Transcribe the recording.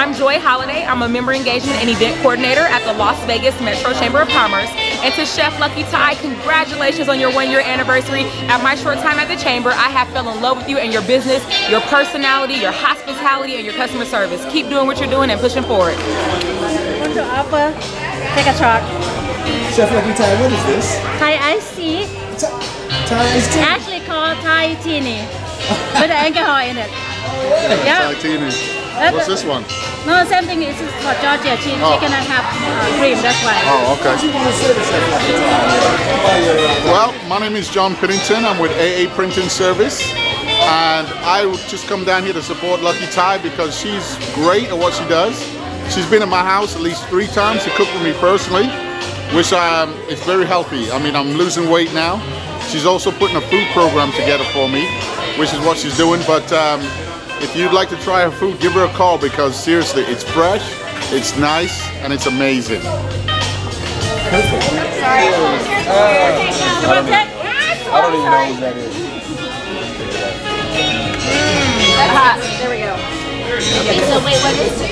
I'm Joy Holiday. I'm a member engagement and event coordinator at the Las Vegas Metro Chamber of Commerce. And to Chef Lucky Ty, congratulations on your 1-year anniversary. At my short time at the Chamber, I have fell in love with you and your business, your personality, your hospitality, and your customer service. Keep doing what you're doing and pushing forward. Want to offer? Take a shot. Chef Lucky Ty, what is this? Thai iced tea. Thai iced tea? Actually called Thai Teeny. With alcohol in it. Thai Teeny. What's this one? No, same thing. It's for Georgia. She cannot have cream, that's why. Oh, okay. Well, my name is John Pennington. I'm with AA Printing Service. And I just come down here to support Lucky Ty because she's great at what she does. She's been at my house at least 3 times to cook with me personally, which is very healthy. I mean, I'm losing weight now. She's also putting a food program together for me, which is what she's doing. But if you'd like to try her food, give her a call because seriously, it's fresh, it's nice, and it's amazing. Perfect. Sorry. I don't even know who that is. There we go. Okay, so wait, what is it?